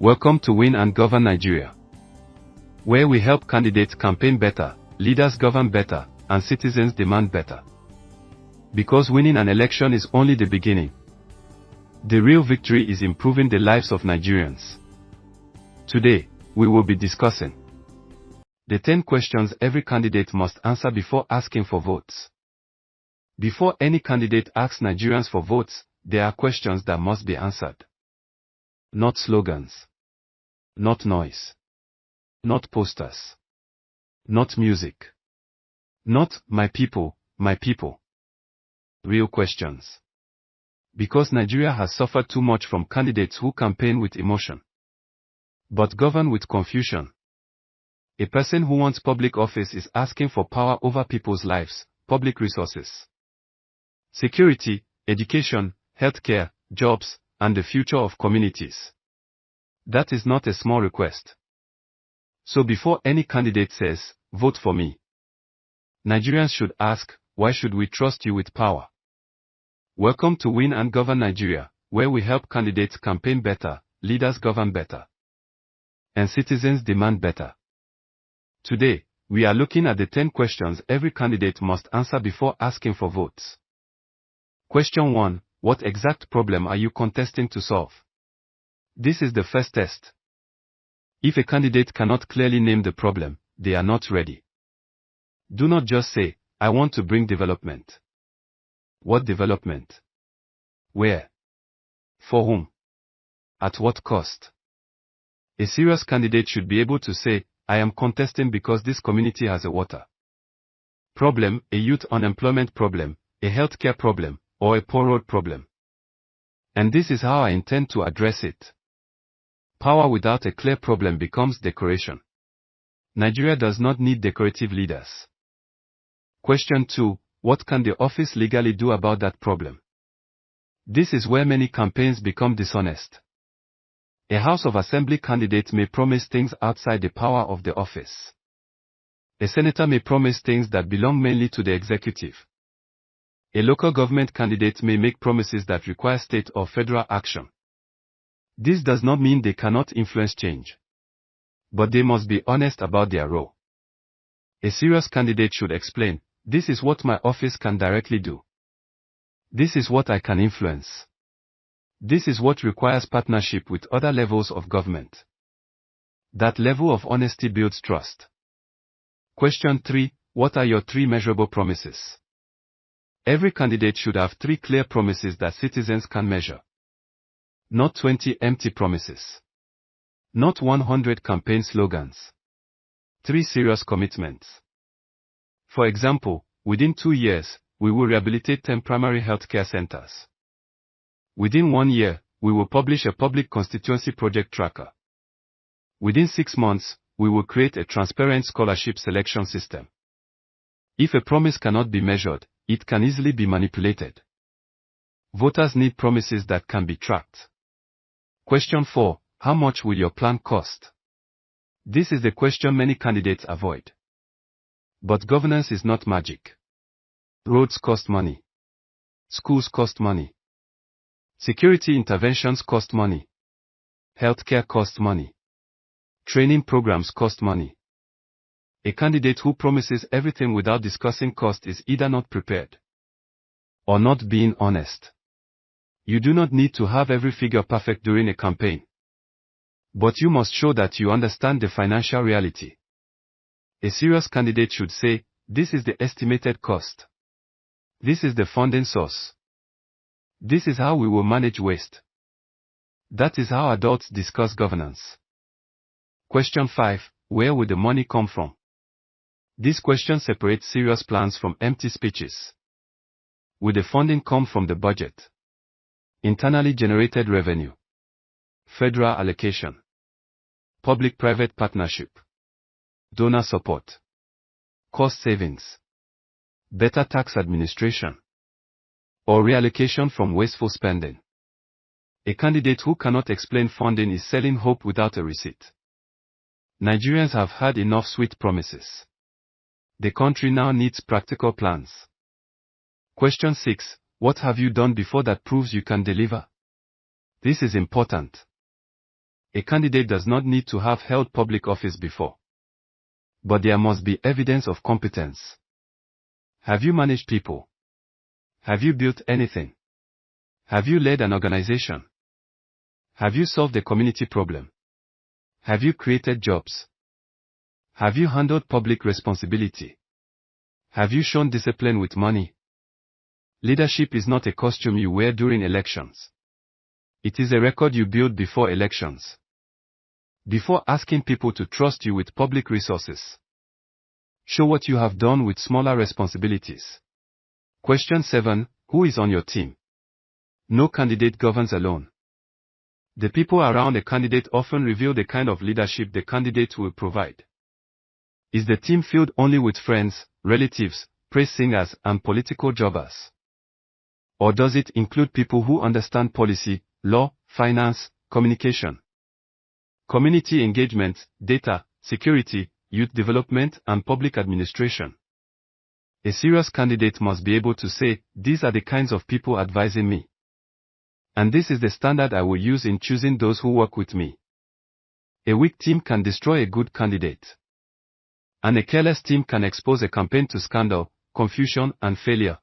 Welcome to Win and Govern Nigeria, where we help candidates campaign better, leaders govern better, and citizens demand better. Because winning an election is only the beginning. The real victory is improving the lives of Nigerians. Today, we will be discussing the 10 questions every candidate must answer before asking for votes. Before any candidate asks Nigerians for votes, there are questions that must be answered. Not slogans. Not noise. Not posters. Not music. Not, my people, my people. Real questions. Because Nigeria has suffered too much from candidates who campaign with emotion, but govern with confusion. A person who wants public office is asking for power over people's lives, public resources, security, education, healthcare, jobs, and the future of communities. That is not a small request. So before any candidate says, vote for me, Nigerians should ask, why should we trust you with power? Welcome to Win and Govern Nigeria, where we help candidates campaign better, leaders govern better, and citizens demand better. Today, we are looking at the 10 questions every candidate must answer before asking for votes. Question 1. What exact problem are you contesting to solve? This is the first test. If a candidate cannot clearly name the problem, they are not ready. Do not just say, I want to bring development. What development? Where? For whom? At what cost? A serious candidate should be able to say, I am contesting because this community has a water problem, a youth unemployment problem, a healthcare problem, or a poor road problem. And this is how I intend to address it. Power without a clear problem becomes decoration. Nigeria does not need decorative leaders. Question 2. What can the office legally do about that problem? This is where many campaigns become dishonest. A House of Assembly candidate may promise things outside the power of the office. A senator may promise things that belong mainly to the executive. A local government candidate may make promises that require state or federal action. This does not mean they cannot influence change, but they must be honest about their role. A serious candidate should explain, this is what my office can directly do. This is what I can influence. This is what requires partnership with other levels of government. That level of honesty builds trust. Question 3. What are your 3 measurable promises? Every candidate should have 3 clear promises that citizens can measure. Not 20 empty promises. Not 100 campaign slogans. 3 serious commitments. For example, within 2 years, we will rehabilitate 10 primary healthcare centers. Within 1 year, we will publish a public constituency project tracker. Within 6 months, we will create a transparent scholarship selection system. If a promise cannot be measured, it can easily be manipulated. Voters need promises that can be tracked. Question 4. How much will your plan cost? This is the question many candidates avoid. But governance is not magic. Roads cost money. Schools cost money. Security interventions cost money. Healthcare costs money. Training programs cost money. A candidate who promises everything without discussing cost is either not prepared or not being honest. You do not need to have every figure perfect during a campaign, but you must show that you understand the financial reality. A serious candidate should say, this is the estimated cost. This is the funding source. This is how we will manage waste. That is how adults discuss governance. Question 5. Where will the money come from? This question separates serious plans from empty speeches. Will the funding come from the budget? Internally generated revenue? Federal allocation? Public-private partnership? Donor support? Cost savings? Better tax administration? Or reallocation from wasteful spending? A candidate who cannot explain funding is selling hope without a receipt. Nigerians have had enough sweet promises. The country now needs practical plans. Question 6. What have you done before that proves you can deliver? This is important. A candidate does not need to have held public office before. But there must be evidence of competence. Have you managed people? Have you built anything? Have you led an organization? Have you solved a community problem? Have you created jobs? Have you handled public responsibility? Have you shown discipline with money? Leadership is not a costume you wear during elections. It is a record you build before elections. Before asking people to trust you with public resources, show what you have done with smaller responsibilities. Question 7. Who is on your team? No candidate governs alone. The people around a candidate often reveal the kind of leadership the candidate will provide. Is the team filled only with friends, relatives, praise singers, and political jobbers? Or does it include people who understand policy, law, finance, communication, community engagement, data, security, youth development, and public administration? A serious candidate must be able to say, these are the kinds of people advising me. And this is the standard I will use in choosing those who work with me. A weak team can destroy a good candidate. And a careless team can expose a campaign to scandal, confusion, and failure.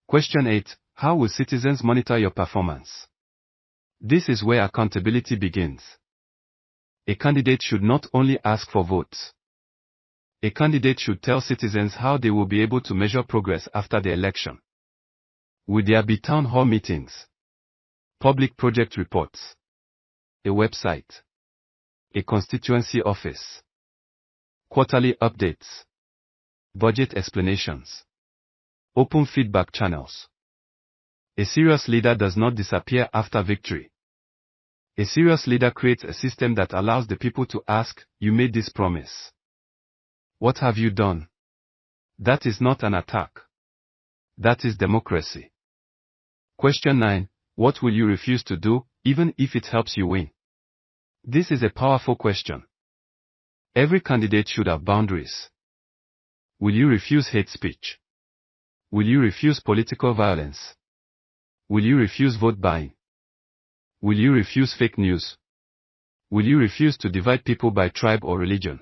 Question 8. How will citizens monitor your performance? This is where accountability begins. A candidate should not only ask for votes. A candidate should tell citizens how they will be able to measure progress after the election. Will there be town hall meetings? Public project reports? A website? A constituency office? Quarterly updates? Budget explanations? Open feedback channels? A serious leader does not disappear after victory. A serious leader creates a system that allows the people to ask, you made this promise. What have you done? That is not an attack. That is democracy. Question 9. What will you refuse to do, even if it helps you win? This is a powerful question. Every candidate should have boundaries. Will you refuse hate speech? Will you refuse political violence? Will you refuse vote buying? Will you refuse fake news? Will you refuse to divide people by tribe or religion?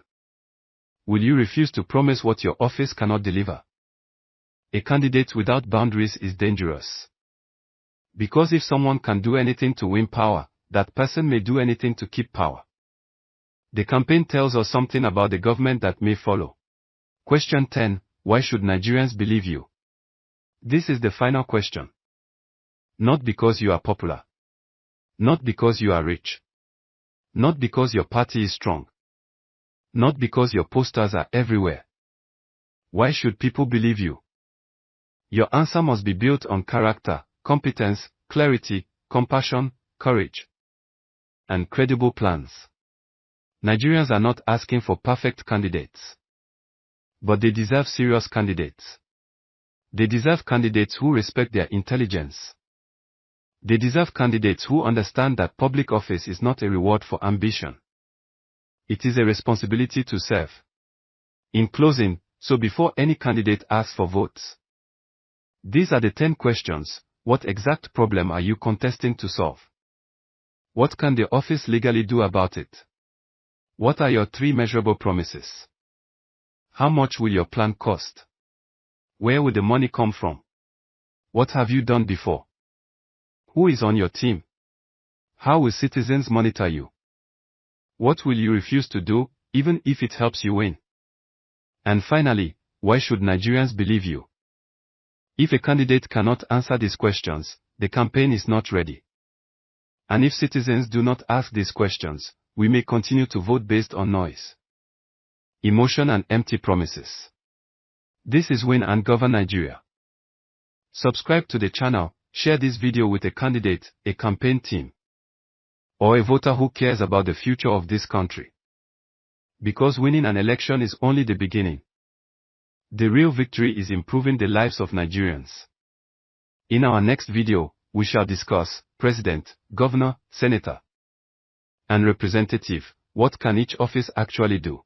Will you refuse to promise what your office cannot deliver? A candidate without boundaries is dangerous. Because if someone can do anything to win power, that person may do anything to keep power. The campaign tells us something about the government that may follow. Question 10. Why should Nigerians believe you? This is the final question. Not because you are popular. Not because you are rich. Not because your party is strong. Not because your posters are everywhere. Why should people believe you? Your answer must be built on character, competence, clarity, compassion, courage, and credible plans. Nigerians are not asking for perfect candidates. But they deserve serious candidates. They deserve candidates who respect their intelligence. They deserve candidates who understand that public office is not a reward for ambition. It is a responsibility to serve. In closing, so before any candidate asks for votes, these are the 10 questions. What exact problem are you contesting to solve? What can the office legally do about it? What are your 3 measurable promises? How much will your plan cost? Where will the money come from? What have you done before? Who is on your team? How will citizens monitor you? What will you refuse to do, even if it helps you win? And finally, why should Nigerians believe you? If a candidate cannot answer these questions, the campaign is not ready. And if citizens do not ask these questions, we may continue to vote based on noise, emotion, and empty promises. This is Win and Govern Nigeria. Subscribe to the channel, share this video with a candidate, a campaign team, or a voter who cares about the future of this country. Because winning an election is only the beginning. The real victory is improving the lives of Nigerians. In our next video, we shall discuss President, Governor, Senator, and Representative. What can each office actually do?